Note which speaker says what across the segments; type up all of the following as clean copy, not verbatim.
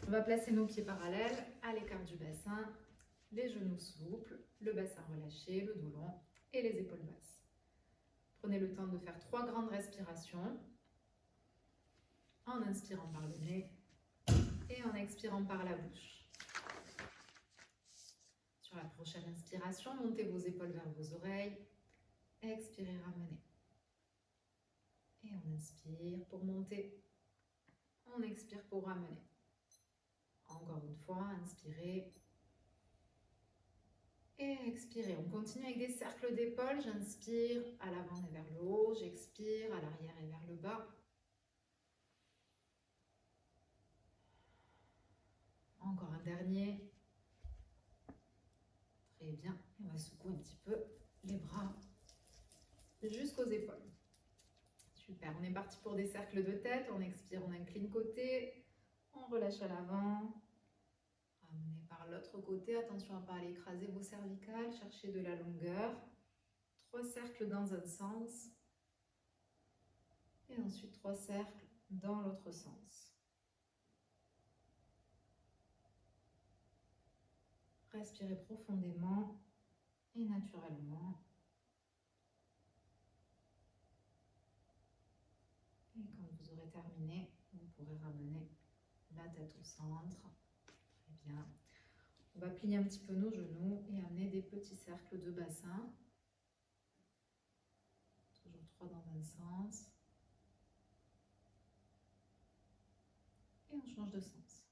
Speaker 1: On va placer nos pieds parallèles à l'écart du bassin, les genoux souples, le bassin relâché, le dos long et les épaules basses. Prenez le temps de faire 3 grandes respirations en inspirant par le nez et en expirant par la bouche. Sur la prochaine inspiration, montez vos épaules vers vos oreilles. Expirez, ramenez. Et on inspire pour monter. On expire pour ramener. Encore une fois, inspirez. Et expirez. On continue avec des cercles d'épaules. J'inspire à l'avant et vers le haut. J'expire à l'arrière et vers le bas. Encore un dernier. Très bien. On va secouer un petit peu les bras jusqu'aux épaules. Super. On est parti pour des cercles de tête. On expire, on incline côté. On relâche à l'avant. Ramenez par l'autre côté. Attention à ne pas aller écraser vos cervicales. Cherchez de la longueur. 3 cercles dans un sens. Et ensuite 3 cercles dans l'autre sens. Respirez profondément et naturellement. Et quand vous aurez terminé, vous pourrez ramener la tête au centre. Très bien. On va plier un petit peu nos genoux et amener des petits cercles de bassin. Toujours 3 dans un sens. Et on change de sens.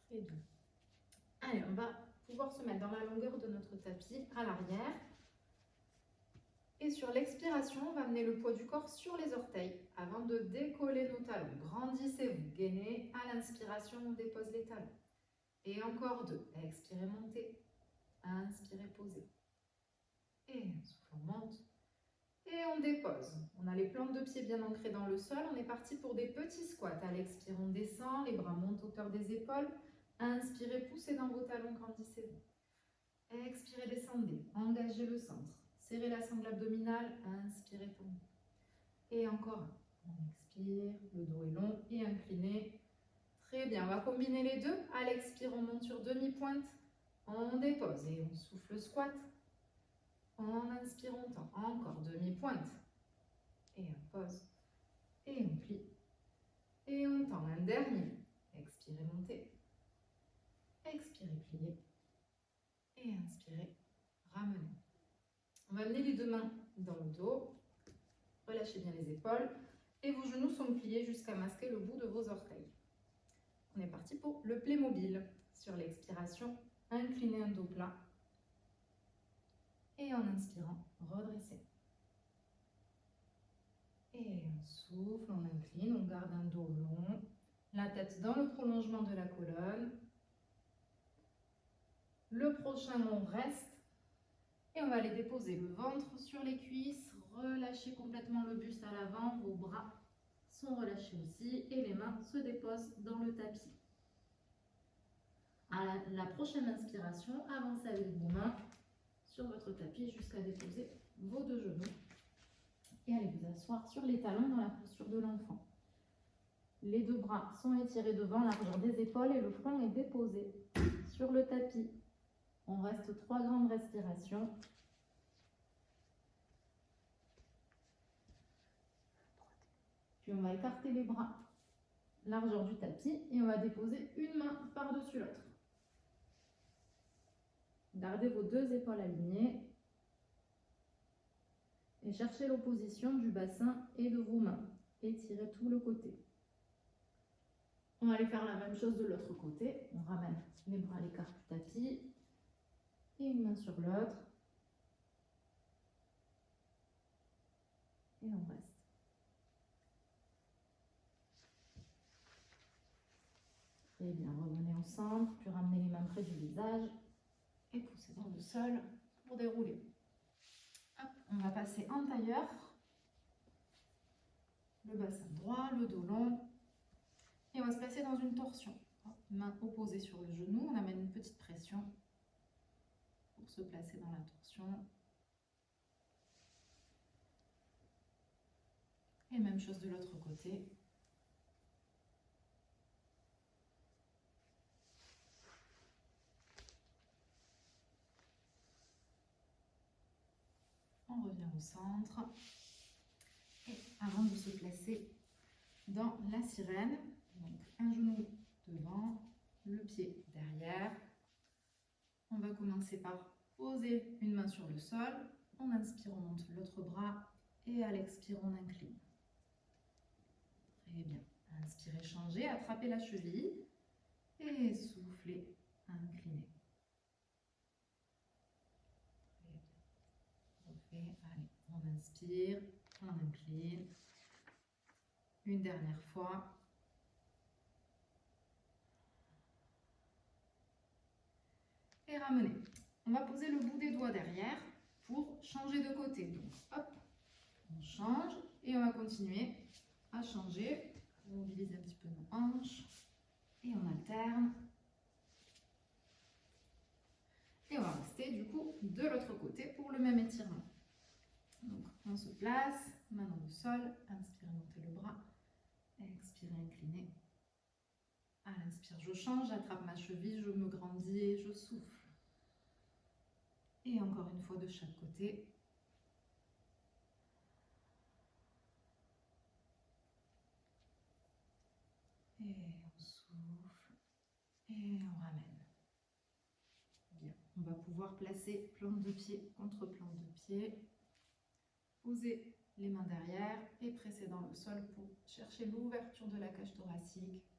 Speaker 1: Très bien. Allez, on va pouvoir se mettre dans la longueur de notre tapis à l'arrière. Et sur l'expiration, on va amener le poids du corps sur les orteils avant de décoller nos talons. Grandissez-vous, gainez. À l'inspiration, on dépose les talons. Et encore 2. Expirez, montez. Inspirez, posez. Et souffle, on monte. Et on dépose. On a les plantes de pied bien ancrées dans le sol. On est parti pour des petits squats. À l'expire, on descend. Les bras montent hauteur des épaules. Inspirez, poussez dans vos talons, grandissez-vous. Expirez, descendez. Engagez le centre. Serrez la sangle abdominale. Inspirez, tournez. Et encore un. On expire, le dos est long et incliné. Très bien, on va combiner les deux. À l'expire, on monte sur demi-pointe. On dépose et on souffle squat. On inspire, on tend. Encore demi-pointe. Et on pose. Et on plie. Et on tend. Un dernier. Expirez, montez. Expirez, pliez. Et inspirez, ramenez. On va amener les 2 mains dans le dos. Relâchez bien les épaules. Et vos genoux sont pliés jusqu'à masquer le bout de vos orteils. On est parti pour le Playmobil. Sur l'expiration, inclinez un dos plat. Et en inspirant, redressez. Et on souffle, on incline, on garde un dos long. La tête dans le prolongement de la colonne. Le prochain, on reste. Et on va aller déposer le ventre sur les cuisses. Relâchez complètement le buste à l'avant. Vos bras sont relâchés aussi. Et les mains se déposent dans le tapis. À la prochaine inspiration, avancez avec vos mains sur votre tapis jusqu'à déposer vos 2 genoux. Et allez vous asseoir sur les talons dans la posture de l'enfant. Les 2 bras sont étirés devant, largeur des épaules et le front est déposé sur le tapis. On reste 3 grandes respirations. Puis on va écarter les bras, largeur du tapis, et on va déposer une main par-dessus l'autre. Gardez vos 2 épaules alignées et cherchez l'opposition du bassin et de vos mains. Étirez tout le côté. On va aller faire la même chose de l'autre côté. On ramène les bras à l'écart du tapis et une main sur l'autre. Et on reste. Très bien, revenez au centre, puis ramenez les mains près du visage et poussez dans le sol pour dérouler. Hop, on va passer en tailleur. Le bassin droit, le dos long. Et on va se placer dans une torsion. Main opposée sur le genou, on amène une petite pression pour se placer dans la torsion. Et même chose de l'autre côté. On revient au centre. Et avant de se placer dans la sirène, donc un genou devant, le pied derrière. On va commencer par poser une main sur le sol. On inspire, on monte l'autre bras et à l'expire, on incline. Très bien. Inspirez, changez, attrapez la cheville et soufflez, inclinez. Très bien. On fait, allez, on inspire, on incline. Une dernière fois. Et ramenez. On va poser le bout des doigts derrière pour changer de côté. Donc, hop, on change et on va continuer à changer. On mobilise un petit peu nos hanches et on alterne. Et on va rester du coup de l'autre côté pour le même étirement. Donc, on se place, main dans le sol, inspirez, montez le bras, expirez, inclinez. À l'inspire, je change, j'attrape ma cheville, je me grandis et je souffle. Et encore une fois de chaque côté. Et on souffle. Et on ramène. Bien. On va pouvoir placer plante de pied contre plante de pied. Poser les mains derrière et presser dans le sol pour chercher l'ouverture de la cage thoracique.